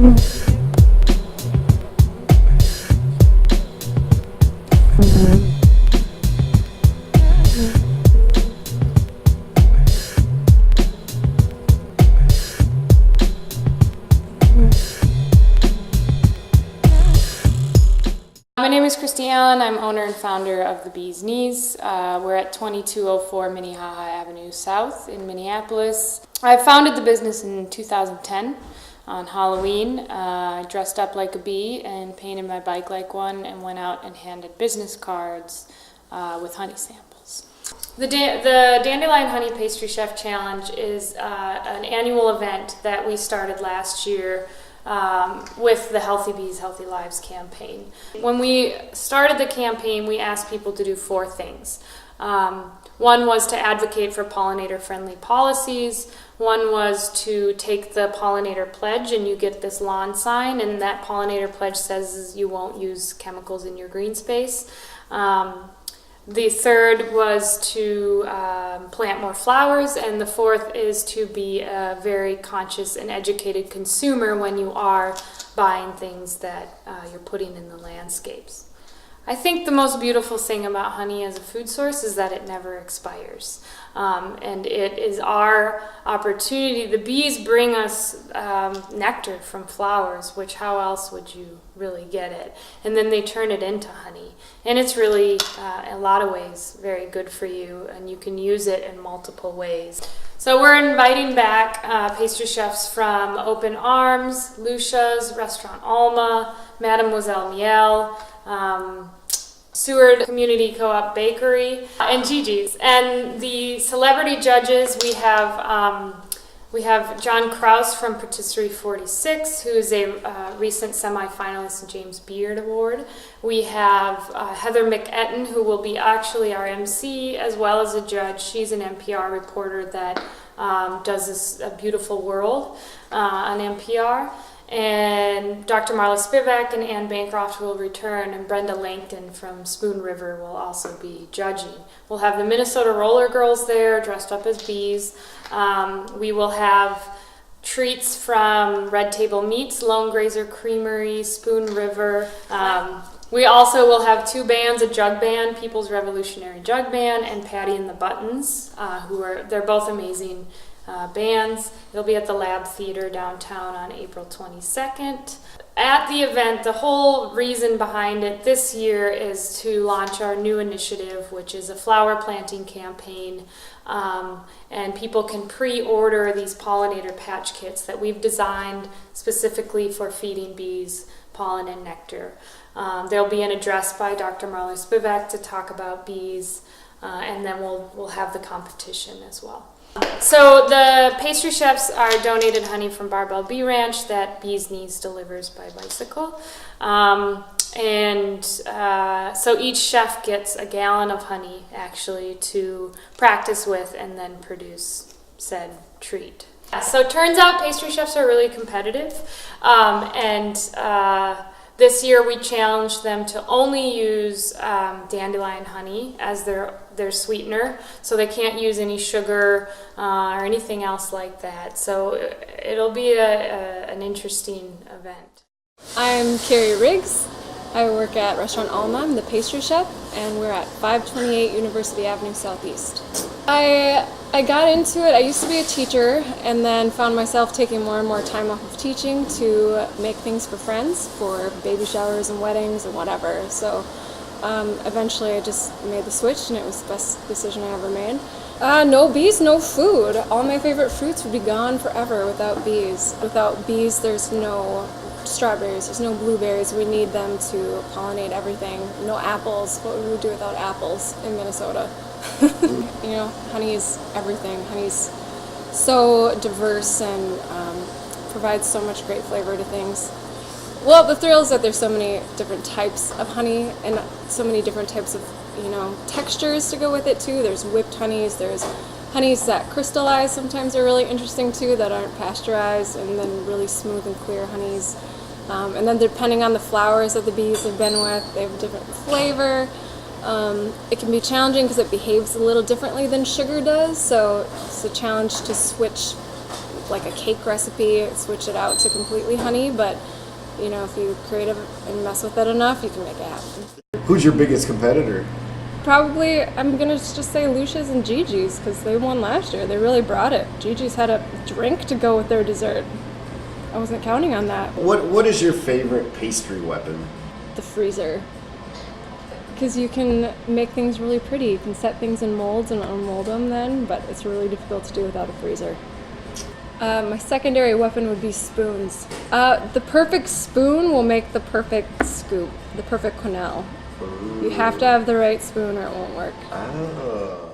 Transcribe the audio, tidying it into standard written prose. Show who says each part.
Speaker 1: My name is Christy Allen. I'm owner and founder of the Beez Kneez. We're at 2204 Minnehaha Avenue South in Minneapolis. I founded the business in 2010 on Halloween. I dressed up like a bee and painted my bike like one and went out and handed business cards with honey samples. The Dandelion Honey Pastry Chef Challenge is an annual event that we started last year with the Healthy Bees, Healthy Lives campaign. When we started the campaign, we asked people to do 4 things. One was to advocate for pollinator-friendly policies. One was to take the pollinator pledge, and you get this lawn sign, and that pollinator pledge says you won't use chemicals in your green space. The third was to plant more flowers, and the fourth is to be a very conscious and educated consumer when you are buying things that you're putting in the landscapes. I think the most beautiful thing about honey as a food source is that it never expires. And it is our opportunity. The bees bring us nectar from flowers, which how else would you really get it? And then they turn it into honey. And it's really, in a lot of ways, very good for you, and you can use it in multiple ways. So we're inviting back pastry chefs from Open Arms, Lucia's, Restaurant Alma, Mademoiselle Miel, Seward Community Co-op Bakery, and Gigi's. And the celebrity judges, we have John Krause from Patisserie 46, who is a recent semifinalist in James Beard Award. We have Heather McEtten, who will be actually our MC as well as a judge. She's an NPR reporter that does this A Beautiful World on NPR. And Dr. Marla Spivak and Ann Bancroft will return, and Brenda Langton from Spoon River will also be judging. We'll have the Minnesota Roller Girls there, dressed up as bees. We will have treats from Red Table Meats, Lone Grazer Creamery, Spoon River. We also will have 2 bands, a jug band, People's Revolutionary Jug Band, and Patty and the Buttons, they're both amazing bands. It'll be at the Lab Theater downtown on April 22nd. At the event, the whole reason behind it this year is to launch our new initiative, which is a flower planting campaign, and people can pre-order these pollinator patch kits that we've designed specifically for feeding bees pollen and nectar. There'll be an address by Dr. Marla Spivak to talk about bees, and then we'll have the competition as well. So the pastry chefs are donated honey from Barbell Bee Ranch that Beez Kneez delivers by bicycle. So each chef gets a gallon of honey actually to practice with and then produce said treat. So it turns out pastry chefs are really competitive, this year we challenged them to only use dandelion honey as their sweetener, so they can't use any sugar or anything else like that. So it'll be an interesting event.
Speaker 2: I'm Carrie Riggs. I work at Restaurant Alma. I'm the pastry chef, and we're at 528 University Avenue Southeast. I got into it. I used to be a teacher and then found myself taking more and more time off of teaching to make things for friends, for baby showers and weddings and whatever. So eventually I just made the switch, and it was the best decision I ever made. No bees, no food. All my favorite fruits would be gone forever without bees. Without bees, there's no strawberries, there's no blueberries. We need them to pollinate everything. No apples. What would we do without apples in Minnesota? You know, honey is everything. Honey's so diverse and provides so much great flavor to things. Well, the thrill is that there's so many different types of honey and so many different types of, textures to go with it too. There's whipped honeys, there's honeys that crystallize, sometimes are really interesting too, that aren't pasteurized, and then really smooth and clear honeys. And then depending on the flowers that the bees have been with, they have a different flavor. It can be challenging because it behaves a little differently than sugar does, so it's a challenge to switch like a cake recipe, switch it out to completely honey, but you know, if you're creative and mess with it enough, you can make it happen.
Speaker 3: Who's your biggest competitor?
Speaker 2: Probably, I'm gonna just say Lucia's and Gigi's, because they won last year. They really brought it. Gigi's had a drink to go with their dessert. I wasn't counting on that.
Speaker 3: What is your favorite pastry weapon?
Speaker 2: The freezer. Because you can make things really pretty. You can set things in molds and unmold them then, but it's really difficult to do without a freezer. My secondary weapon would be spoons. The perfect spoon will make the perfect scoop, the perfect quenelle. You have to have the right spoon or it won't work.
Speaker 3: Oh.